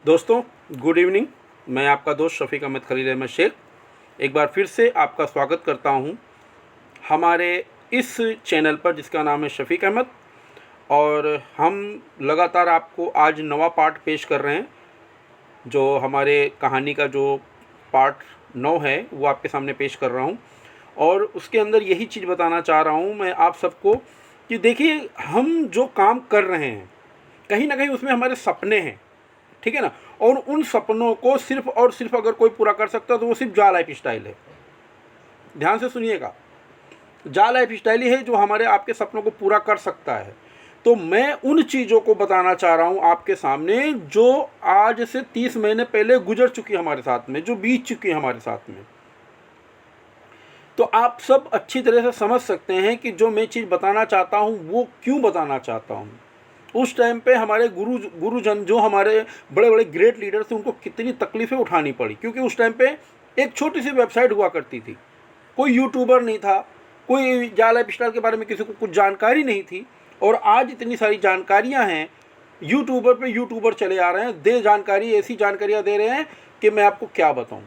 दोस्तों good evening. मैं आपका दोस्त शफीक अहमद खलील अहमद शेख एक बार फिर से आपका स्वागत करता हूं हमारे इस चैनल पर जिसका नाम है शफीक अहमद। और हम लगातार आपको आज नवा पार्ट पेश कर रहे हैं। जो हमारे कहानी का जो पार्ट 9 है वो आपके सामने पेश कर रहा हूं। और उसके अंदर यही चीज़ बताना चाह रहा हूं मैं आप सबको कि देखिए, हम जो काम कर रहे हैं कहीं ना कहीं उसमें हमारे सपने हैं, ठीक है ना। और उन सपनों को सिर्फ और सिर्फ अगर कोई पूरा कर सकता है तो वो सिर्फ जा लाइफ स्टाइल है। ध्यान से सुनिएगा, जा लाइफ स्टाइल ही है जो हमारे आपके सपनों को पूरा कर सकता है। तो मैं उन चीज़ों को बताना चाह रहा हूँ आपके सामने जो आज से 30 महीने पहले गुजर चुकी है हमारे साथ में, जो बीत चुकी है हमारे साथ में। तो आप सब अच्छी तरह से समझ सकते हैं कि जो मैं चीज़ बताना चाहता हूँ वो क्यों बताना चाहता हूँ। उस टाइम पे हमारे गुरुजन जो हमारे बड़े बड़े ग्रेट लीडर थे उनको कितनी तकलीफ़ें उठानी पड़ी, क्योंकि उस टाइम पे एक छोटी सी वेबसाइट हुआ करती थी, कोई यूट्यूबर नहीं था, कोई जा लाइफ स्टाइल के बारे में किसी को कुछ जानकारी नहीं थी। और आज इतनी सारी जानकारियां हैं, यूट्यूबर पे यूट्यूबर चले आ रहे हैं, दे जानकारी, ऐसी जानकारियां दे रहे हैं कि मैं आपको क्या बताऊं।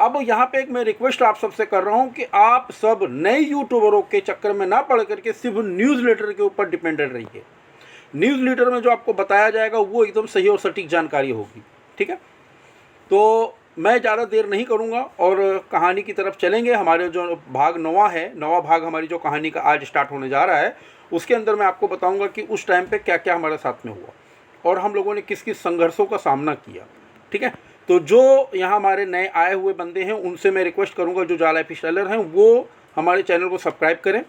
अब यहाँ पे एक मैं रिक्वेस्ट आप सबसे कर रहा हूँ कि आप सब नए यूट्यूबरों के चक्कर में ना पड़ करके सिर्फ न्यूज़ लेटर के ऊपर डिपेंडेंट रहिए। न्यूज़ लेटर में जो आपको बताया जाएगा वो एकदम सही और सटीक जानकारी होगी, ठीक है। तो मैं ज़्यादा देर नहीं करूँगा और कहानी की तरफ चलेंगे। हमारे जो भाग 9 है, 9वां भाग हमारी जो कहानी का आज स्टार्ट होने जा रहा है, उसके अंदर मैं आपको बताऊँगा कि उस टाइम पे क्या क्या हमारे साथ में हुआ और हम लोगों ने किस किस संघर्षों का सामना किया, ठीक है। तो जो यहाँ हमारे नए आए हुए बंदे हैं उनसे मैं रिक्वेस्ट करूँगा, जो जा लाइफ स्टाइलर हैं वो हमारे चैनल को सब्सक्राइब करें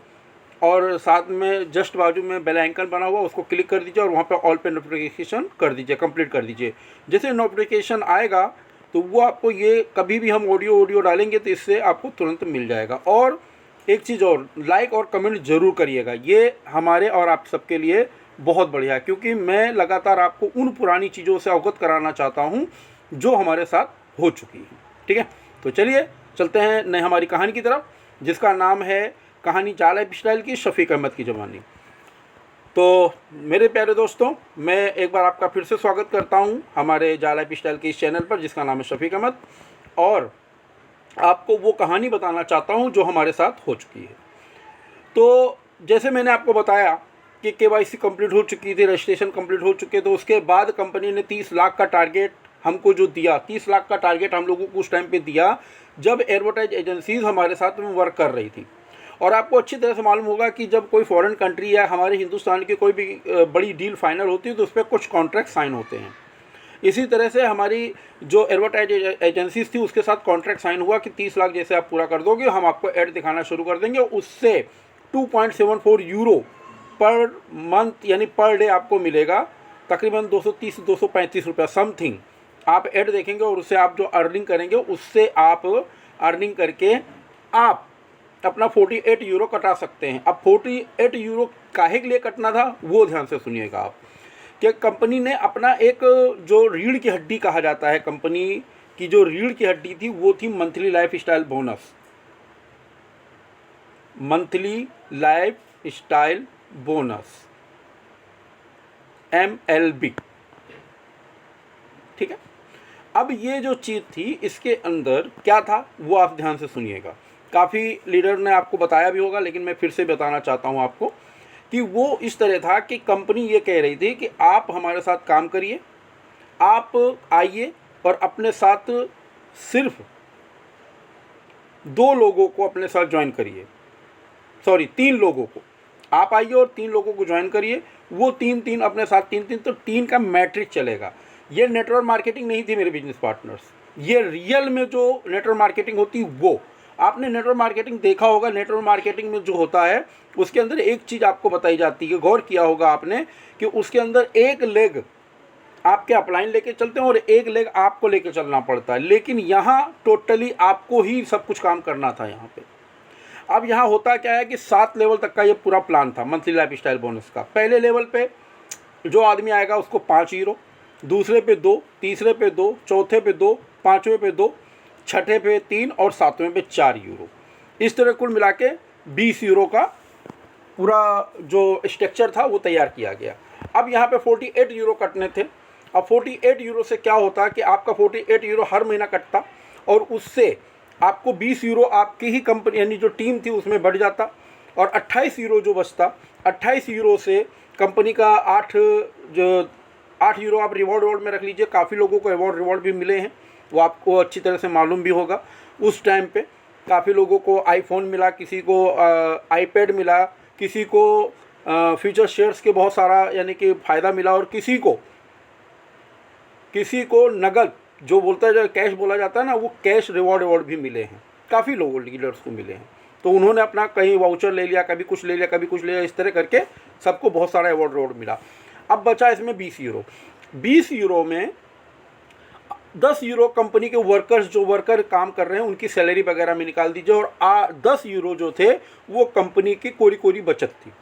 और साथ में जस्ट बाजू में बेल आइकन बना हुआ उसको क्लिक कर दीजिए और वहाँ पे ऑल पे नोटिफिकेशन कर दीजिए, कंप्लीट कर दीजिए। जैसे नोटिफिकेशन आएगा तो वो आपको ये कभी भी हम ऑडियो डालेंगे तो इससे आपको तुरंत मिल जाएगा। और एक चीज़ और, लाइक और कमेंट ज़रूर करिएगा, ये हमारे और आप सबके लिए बहुत बढ़िया है, क्योंकि मैं लगातार आपको उन पुरानी चीज़ों से अवगत कराना चाहता हूँ जो हमारे साथ हो चुकी है, ठीक है। तो चलिए चलते हैं नए हमारी कहानी की तरफ, जिसका नाम है कहानी जा लाइफ स्टाइल की, शफीक अहमद की ज़बानी। तो मेरे प्यारे दोस्तों, मैं एक बार आपका फिर से स्वागत करता हूं हमारे जा लाइफ स्टाइल के इस चैनल पर जिसका नाम है शफीक अहमद। और आपको वो कहानी बताना चाहता हूं जो हमारे साथ हो चुकी है। तो जैसे मैंने आपको बताया कि KYC कंप्लीट हो चुकी थी, रजिस्ट्रेशन कंप्लीट हो चुके, तो उसके बाद कंपनी ने 30 लाख का टारगेट हमको जो दिया, 30 लाख का टारगेट हम लोगों को उस टाइम पे दिया जब एडवर्टाइज एजेंसीज हमारे साथ में वर्क कर रही थी। और आपको अच्छी तरह से मालूम होगा कि जब कोई फॉरेन कंट्री या हमारे हिंदुस्तान की कोई भी बड़ी डील फाइनल होती है तो उस पर कुछ कॉन्ट्रैक्ट साइन होते हैं। इसी तरह से हमारी जो एडवर्टाइज एजेंसीज थी उसके साथ कॉन्ट्रैक्ट साइन हुआ कि 30 लाख जैसे आप पूरा कर दोगे हम आपको ऐड दिखाना शुरू कर देंगे। उससे 2.74 यूरो पर मंथ यानी पर डे आपको मिलेगा, तकरीबन 230 से 235 रुपया समथिंग आप ऐड देखेंगे। और उससे आप जो अर्निंग करेंगे उससे आप अर्निंग करके आप अपना 48 यूरो कटा सकते हैं। अब 48 यूरो काहे के लिए कटना था वो ध्यान से सुनिएगा आप, कि कंपनी ने अपना एक जो रीढ़ की हड्डी कहा जाता है, कंपनी की जो रीढ़ की हड्डी थी वो थी monthly life style bonus, monthly life style bonus, MLB, ठीक है। अब ये जो चीज़ थी इसके अंदर क्या था वो आप ध्यान से सुनिएगा। काफ़ी लीडर ने आपको बताया भी होगा लेकिन मैं फिर से बताना चाहता हूँ आपको कि वो इस तरह था कि कंपनी ये कह रही थी कि आप हमारे साथ काम करिए, आप आइए और अपने साथ सिर्फ 2 लोगों को अपने साथ ज्वाइन करिए, सॉरी 3 लोगों को, आप आइए और 3 लोगों को ज्वाइन करिए। वो 3 अपने साथ 3 तो 3 का मैट्रिक चलेगा। ये नेटवर्क मार्केटिंग नहीं थी मेरे बिजनेस पार्टनर्स, ये रियल में जो नेटवर्क मार्केटिंग होती वो आपने नेटवर्क मार्केटिंग देखा होगा। नेटवर्क मार्केटिंग में जो होता है उसके अंदर एक चीज़ आपको बताई जाती है, गौर किया होगा आपने कि उसके अंदर एक लेग आपके अपलाइन लेके चलते हैं और एक लेग आपको लेके चलना पड़ता है। लेकिन यहाँ टोटली आपको ही सब कुछ काम करना था यहाँ पे। अब यहाँ होता क्या है कि 7 लेवल तक का ये पूरा प्लान था मंथली लाइफ स्टाइल बोनस का। पहले लेवल पे जो आदमी आएगा उसको 5 यूरो, दूसरे पे 2, तीसरे पे 2, चौथे पे 2, पाँचवें पे 2, छठे पे 3 और 7वें पे 4 यूरो। इस तरह कुल मिला के 20 यूरो का पूरा जो स्ट्रक्चर था वो तैयार किया गया। अब यहाँ पे 48 यूरो कटने थे अब 48 यूरो से क्या होता कि आपका 48 यूरो हर महीना कटता और उससे आपको 20 यूरो आपकी ही कंपनी यानी जो टीम थी उसमें बढ़ जाता और 28 यूरो जो बचता, 28 यूरो से कंपनी का 8 यूरो आप रिवॉर्ड में रख लीजिए। काफ़ी लोगों को रिवॉर्ड भी मिले हैं, वो आपको अच्छी तरह से मालूम भी होगा। उस टाइम पे काफ़ी लोगों को आईफोन मिला, किसी को आईपैड मिला, किसी को फ्यूचर शेयर्स के बहुत सारा यानी कि फ़ायदा मिला और किसी को नगद जो बोलता है, जो कैश बोला जाता है ना, वो कैश रिवॉर्ड भी मिले हैं। काफ़ी लोगों लीडर्स को मिले हैं। तो उन्होंने अपना कहीं वाउचर ले लिया, कभी कुछ ले लिया, कभी कुछ ले लिया, इस तरह करके सबको बहुत सारा रिवॉर्ड मिला। अब बचा इसमें 20 यूरो। 20 यूरो में 10 यूरो कंपनी के वर्कर्स जो वर्कर काम कर रहे हैं उनकी सैलरी वगैरह में निकाल दीजिए और 10 यूरो जो थे वो कंपनी की कोरी बचत थी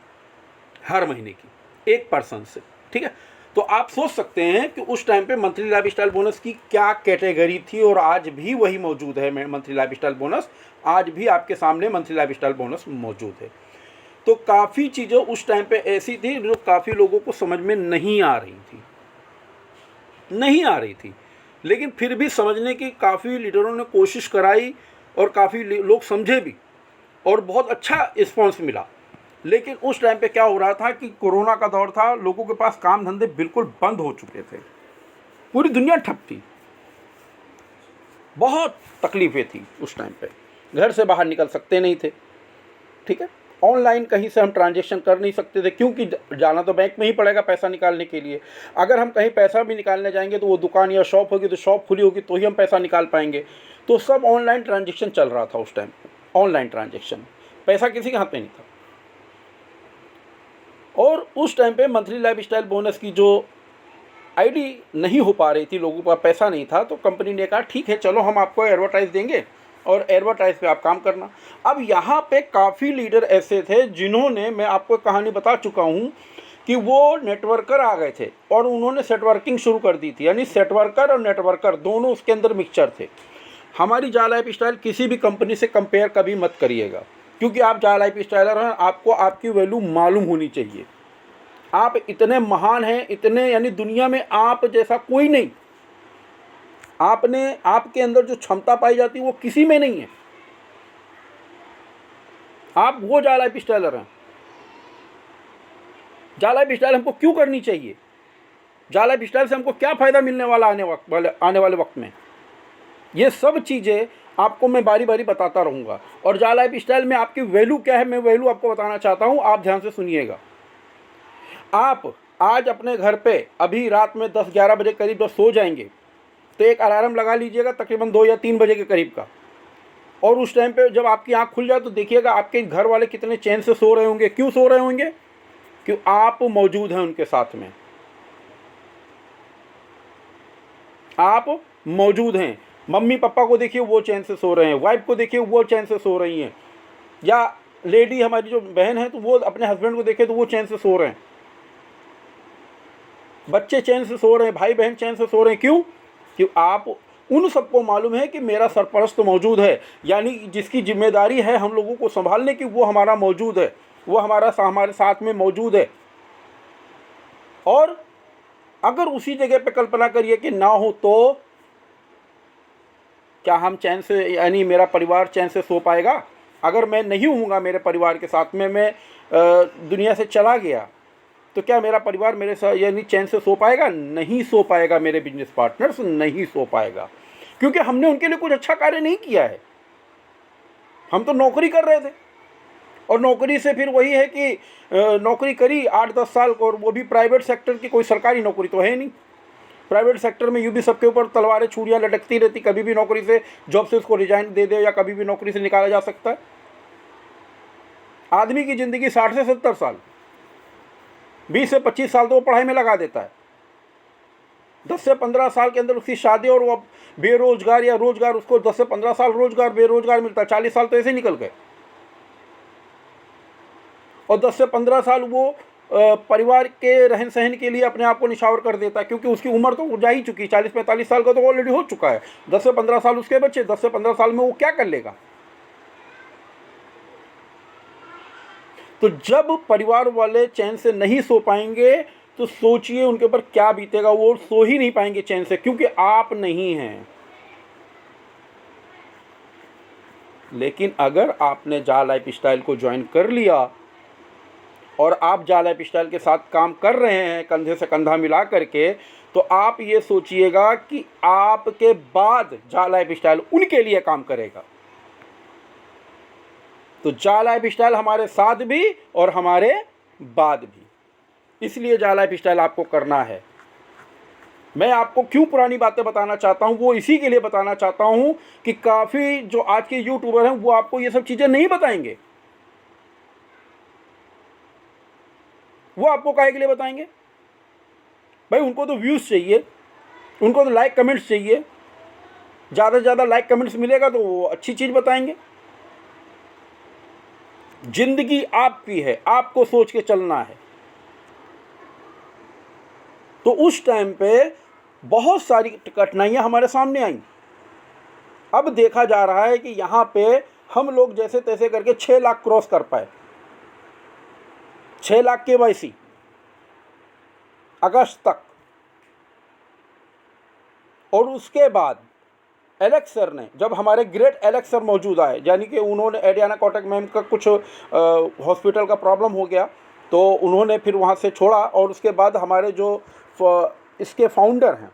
हर महीने की एक पर्सन से। ठीक है, तो आप सोच सकते हैं कि उस टाइम पे मंथली लाइफस्टाइल बोनस की क्या कैटेगरी थी और आज भी वही मौजूद है। मंथली लाइफस्टाइल बोनस आज भी आपके सामने मंथली लाइफस्टाइल बोनस मौजूद है। तो काफ़ी चीज़ें उस टाइम पे ऐसी थी जो काफ़ी लोगों को समझ में नहीं आ रही थी, लेकिन फिर भी समझने की काफ़ी लीडरों ने कोशिश कराई और काफ़ी लोग समझे भी और बहुत अच्छा रिस्पॉन्स मिला। लेकिन उस टाइम पे क्या हो रहा था कि कोरोना का दौर था, लोगों के पास काम धंधे बिल्कुल बंद हो चुके थे, पूरी दुनिया ठप थी, बहुत तकलीफ़ें थी उस टाइम पे, घर से बाहर निकल सकते नहीं थे। ठीक है, ऑनलाइन कहीं से हम ट्रांजैक्शन कर नहीं सकते थे क्योंकि जाना तो बैंक में ही पड़ेगा पैसा निकालने के लिए। अगर हम कहीं पैसा भी निकालने जाएंगे तो वो दुकान या शॉप होगी, तो शॉप खुली होगी तो ही हम पैसा निकाल पाएंगे। तो सब ऑनलाइन ट्रांजैक्शन चल रहा था उस टाइम पे, ऑनलाइन ट्रांजैक्शन, पैसा किसी के हाथ में नहीं था। और उस टाइम पे मंथली लाइफस्टाइल बोनस की जो आईडी नहीं हो पा रही थी, लोगों का पैसा नहीं था, तो कंपनी ने कहा ठीक है चलो हम आपको एडवर्टाइज देंगे और एडवर्टाइज पे आप काम करना। अब यहाँ पे काफ़ी लीडर ऐसे थे जिन्होंने, मैं आपको कहानी बता चुका हूँ कि वो नेटवर्कर आ गए थे और उन्होंने सेटवर्किंग शुरू कर दी थी, यानी सेटवर्कर और नेटवर्कर दोनों उसके अंदर मिक्सचर थे। हमारी जा लाइफस्टाइल किसी भी कंपनी से कंपेयर कभी मत करिएगा, क्योंकि आप जा लाइफस्टाइलर हैं, आपको आपकी वैल्यू मालूम होनी चाहिए। आप इतने महान हैं, इतने यानी दुनिया में आप जैसा कोई नहीं, आपके अंदर जो क्षमता पाई जाती है वो किसी में नहीं है। आप वो जा लाइफस्टाइलर हैं। जा लाइफस्टाइल हमको क्यों करनी चाहिए, जा लाइफस्टाइल से हमको क्या फ़ायदा मिलने वाला आने वाले वक्त में, ये सब चीज़ें आपको मैं बारी बारी बताता रहूँगा। और जा लाइफस्टाइल में आपकी वैल्यू क्या है, मैं वैल्यू आपको बताना चाहता हूँ, आप ध्यान से सुनिएगा। आप आज अपने घर पे अभी रात में 10-11 बजे करीब जब सो जाएंगे तो एक अलार्म लगा लीजिएगा तकरीबन 2 या 3 बजे के करीब का, और उस टाइम पे जब आपकी आंख खुल जाए तो देखिएगा आपके घर वाले कितने चैन से सो रहे होंगे। क्यों सो रहे होंगे? क्यों आप मौजूद हैं उनके साथ में, आप मौजूद हैं। मम्मी पापा को देखिए वो चैन से सो रहे हैं, वाइफ को देखिए वो चैन से सो रही हैं, या लेडी हमारी जो बहन है तो वो अपने हस्बैंड को देखे तो वो चैन से सो रहे हैं, बच्चे चैन से सो रहे हैं, भाई बहन चैन से सो रहे हैं। क्यों? कि आप उन सबको मालूम है कि मेरा सरपरस्त मौजूद है, यानी जिसकी जिम्मेदारी है हम लोगों को संभालने की, वो हमारा मौजूद है, वो हमारे साथ में मौजूद है। और अगर उसी जगह पे कल्पना करिए कि ना हो तो क्या हम चैन से, यानी मेरा परिवार चैन से सो पाएगा? अगर मैं नहीं हूँगा मेरे परिवार के साथ में, मैं दुनिया से चला गया, तो क्या मेरा परिवार मेरे साथ यानी चैन से सो पाएगा? नहीं सो पाएगा। मेरे बिजनेस पार्टनर्स नहीं सो पाएगा, क्योंकि हमने उनके लिए कुछ अच्छा कार्य नहीं किया है। हम तो नौकरी कर रहे थे, और नौकरी से फिर वही है कि नौकरी करी 8-10 साल, और वो भी प्राइवेट सेक्टर की, कोई सरकारी नौकरी तो है नहीं। प्राइवेट सेक्टर में यूँ भी सबके ऊपर तलवारें छुरियाँ लटकती रहती, कभी भी नौकरी से, जॉब से उसको रिजाइन दे दे या कभी भी नौकरी से निकाला जा सकता है। आदमी की ज़िंदगी 60 से 70 साल, 20 से 25 साल तो वो पढ़ाई में लगा देता है, 10 से 15 साल के अंदर उसकी शादी, और वो बेरोजगार या रोजगार, उसको 10 से 15 साल रोजगार बेरोजगार मिलता है, 40 साल तो ऐसे निकल गए। और 10 से 15 साल वो परिवार के रहन सहन के लिए अपने आप को निछावर कर देता है, क्योंकि उसकी उम्र तो जा ही चुकी, 40-45 साल का तो ऑलरेडी हो चुका है। 10 से 15 साल उसके बच्चे, 10 से 15 साल में वो क्या कर लेगा? तो जब परिवार वाले चैन से नहीं सो पाएंगे तो सोचिए उनके ऊपर क्या बीतेगा। वो सो ही नहीं पाएंगे चैन से, क्योंकि आप नहीं हैं। लेकिन अगर आपने जा लाइफ स्टाइल को ज्वाइन कर लिया और आप जा लाइफ स्टाइल के साथ काम कर रहे हैं कंधे से कंधा मिला करके, तो आप ये सोचिएगा कि आपके बाद जा लाइफ स्टाइल उनके लिए काम करेगा। तो जा लाइफ स्टाइल हमारे साथ भी और हमारे बाद भी, इसलिए जा लाइफ स्टाइल आपको करना है। मैं आपको क्यों पुरानी बातें बताना चाहता हूं, वो इसी के लिए बताना चाहता हूं कि काफ़ी जो आज के यूट्यूबर हैं वो आपको ये सब चीज़ें नहीं बताएंगे। वो आपको काहे के लिए बताएंगे? भाई उनको तो व्यूज़ चाहिए, उनको तो लाइक कमेंट्स चाहिए। ज़्यादा से ज़्यादा लाइक कमेंट्स मिलेगा तो वो अच्छी चीज़ बताएंगे। जिंदगी आपकी है, आपको सोच के चलना है। तो उस टाइम पे बहुत सारी कठिनाइयाँ हमारे सामने आईं। अब देखा जा रहा है कि यहाँ पे हम लोग जैसे तैसे करके 6 लाख क्रॉस कर पाए। 6 लाख KYC अगस्त तक। और उसके बाद एलेक्स सर ने, जब हमारे ग्रेट एलेक्स सर मौजूद आए, यानी कि उन्होंने एडियाना कोटक मैम का कुछ हॉस्पिटल का प्रॉब्लम हो गया तो उन्होंने फिर वहाँ से छोड़ा, और उसके बाद हमारे जो इसके फाउंडर हैं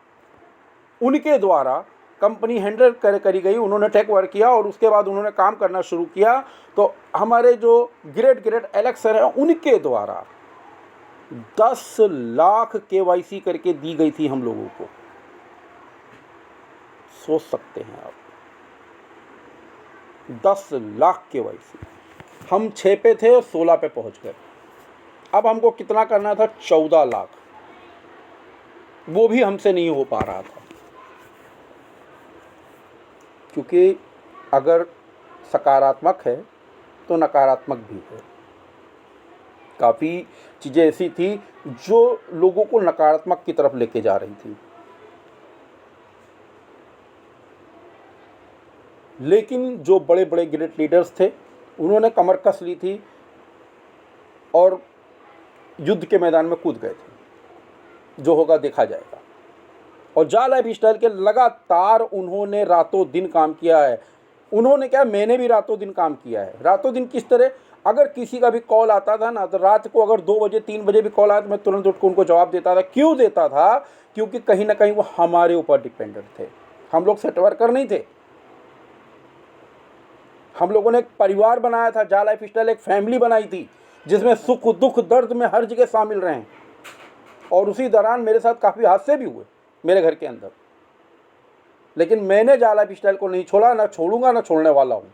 उनके द्वारा कंपनी हैंडल करी गई। उन्होंने टेक वर्क किया और उसके बाद उन्होंने काम करना शुरू किया। तो हमारे जो ग्रेट एलेक्स सर हैं उनके द्वारा 10 लाख KYC करके दी गई थी हम लोगों को। सोच सकते हैं आप, 10 लाख KYC। हम 6 पे थे और 16 पे पहुंच गए। अब हमको कितना करना था? 14 लाख। वो भी हमसे नहीं हो पा रहा था, क्योंकि अगर सकारात्मक है तो नकारात्मक भी है। काफ़ी चीज़ें ऐसी थी जो लोगों को नकारात्मक की तरफ लेके जा रही थी। लेकिन जो बड़े बड़े ग्रेट लीडर्स थे उन्होंने कमर कस ली थी और युद्ध के मैदान में कूद गए थे। जो होगा देखा जाएगा। और जा लाइफ स्टाइल के लगातार उन्होंने रातों दिन काम किया है। उन्होंने क्या, मैंने भी रातों दिन काम किया है। रातों दिन किस तरह? अगर किसी का भी कॉल आता था ना, तो रात को अगर 2 बजे 3 बजे भी कॉल आया तो मैं तुरंत उठ कर उनको जवाब देता था। क्यों देता था? क्योंकि कहीं ना कहीं वो हमारे ऊपर डिपेंडेंट थे। हम लोग सेट वर्कर नहीं थे। हम लोगों ने एक परिवार बनाया था। जा लाइफ स्टाइल एक फैमिली बनाई थी जिसमें सुख दुख दर्द में हर जगह शामिल रहे। और उसी दौरान मेरे साथ काफ़ी हादसे भी हुए मेरे घर के अंदर। लेकिन मैंने जा लाइफ स्टाइल को नहीं छोड़ा, ना छोड़ूंगा, ना छोड़ने वाला हूँ।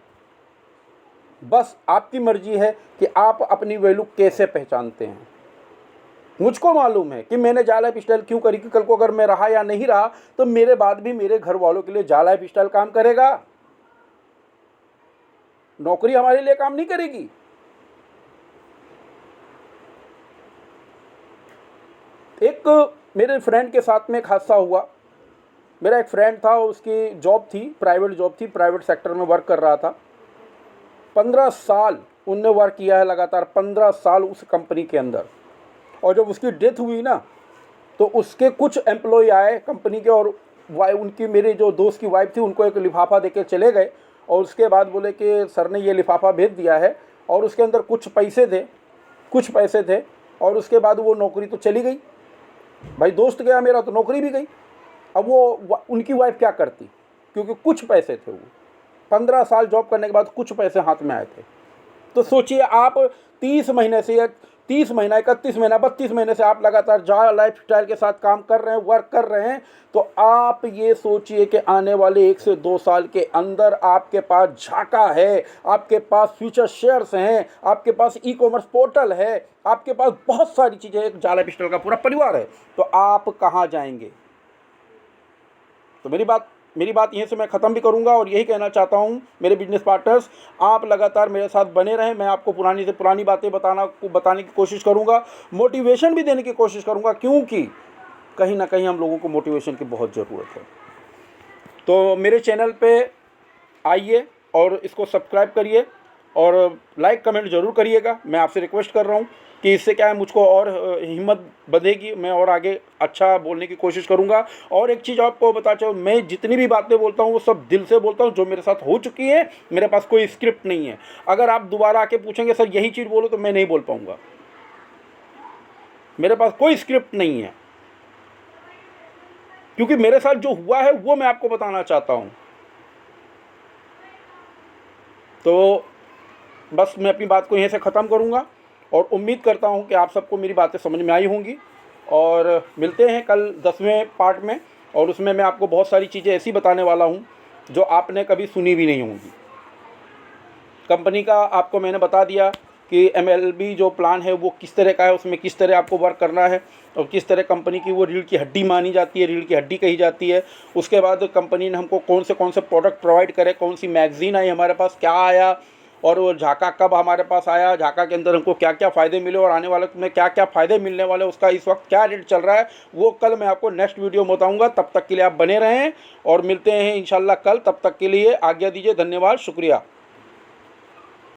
बस आपकी मर्जी है कि आप अपनी वैल्यू कैसे पहचानते हैं। मुझको मालूम है कि मैंने जा लाइफ स्टाइल क्यों करी, कि कल को अगर मैं रहा या नहीं रहा तो मेरे बाद भी मेरे घर वालों के लिए जा लाइफ स्टाइल काम करेगा। नौकरी हमारे लिए काम नहीं करेगी। एक मेरे फ्रेंड के साथ में एक हादसा हुआ। मेरा एक फ्रेंड था, उसकी जॉब थी, प्राइवेट जॉब थी, प्राइवेट सेक्टर में वर्क कर रहा था। 15 साल उनने वर्क किया है लगातार, 15 साल उस कंपनी के अंदर। और जब उसकी डेथ हुई ना, तो उसके कुछ एम्प्लॉय आए कंपनी के, और उनकी, मेरे जो दोस्त की वाइफ थी, उनको एक लिफाफा देके चले गए। और उसके बाद बोले कि सर ने ये लिफाफा भेज दिया है, और उसके अंदर कुछ पैसे थे। और उसके बाद वो नौकरी तो चली गई। भाई दोस्त गया मेरा तो नौकरी भी गई। अब वो उनकी वाइफ क्या करती, क्योंकि कुछ पैसे थे। वो 15 साल जॉब करने के बाद कुछ पैसे हाथ में आए थे। तो सोचिए आप 30 महीने से, या 30 महीना, 31 महीना, 32 महीने से आप लगातार जा लाइफ स्टाइल के साथ काम कर रहे हैं, वर्क कर रहे हैं। तो आप ये सोचिए कि आने वाले 1 से 2 साल के अंदर आपके पास झाका है, आपके पास फ्यूचर शेयर्स हैं, आपके पास ई-कॉमर्स पोर्टल है, आपके पास बहुत सारी चीज़ें, एक जा लाइफ स्टाइल का पूरा परिवार है। तो आप कहाँ जाएंगे? तो मेरी बात यहीं से मैं ख़त्म भी करूंगा, और यही कहना चाहता हूं मेरे बिजनेस पार्टनर्स, आप लगातार मेरे साथ बने रहें। मैं आपको पुरानी से पुरानी बातें बताने की कोशिश करूंगा, मोटिवेशन भी देने की कोशिश करूंगा, क्योंकि कहीं ना कहीं हम लोगों को मोटिवेशन की बहुत ज़रूरत है। तो मेरे चैनल पे आइए और इसको सब्सक्राइब करिए और लाइक कमेंट ज़रूर करिएगा। मैं आपसे रिक्वेस्ट कर रहा हूँ। कि इससे क्या है मुझको और हिम्मत बंधेगी, मैं और आगे अच्छा बोलने की कोशिश करूँगा। और एक चीज़ आपको बता चाहूँ, मैं जितनी भी बातें बोलता हूँ वो सब दिल से बोलता हूँ, जो मेरे साथ हो चुकी है। मेरे पास कोई स्क्रिप्ट नहीं है। अगर आप दोबारा आके पूछेंगे सर यही चीज़ बोलो, तो मैं नहीं बोल पाऊँगा। मेरे पास कोई स्क्रिप्ट नहीं है, क्योंकि मेरे साथ जो हुआ है वो मैं आपको बताना चाहता हूँ। तो बस मैं अपनी बात को यहीं से ख़त्म करूँगा और उम्मीद करता हूँ कि आप सबको मेरी बातें समझ में आई होंगी। और मिलते हैं कल 10वें पार्ट में, और उसमें मैं आपको बहुत सारी चीज़ें ऐसी बताने वाला हूँ जो आपने कभी सुनी भी नहीं होंगी। कंपनी का आपको मैंने बता दिया कि MLB जो प्लान है वो किस तरह का है, उसमें किस तरह आपको वर्क करना है और किस तरह कंपनी की वो रीढ़ की हड्डी मानी जाती है, रीढ़ की हड्डी कही जाती है। उसके बाद कंपनी ने हमको कौन से प्रोडक्ट प्रोवाइड करे, कौन सी मैगज़ीन आई हमारे पास, क्या आया, और वो झाका कब हमारे पास आया, झाका के अंदर हमको क्या क्या फ़ायदे मिले और आने वाले में क्या क्या फ़ायदे मिलने वाले, उसका इस वक्त क्या रेट चल रहा है, वो कल मैं आपको नेक्स्ट वीडियो में बताऊँगा। तब तक के लिए आप बने रहें और मिलते हैं इंशाल्लाह कल। तब तक के लिए आज्ञा दीजिए। धन्यवाद, शुक्रिया।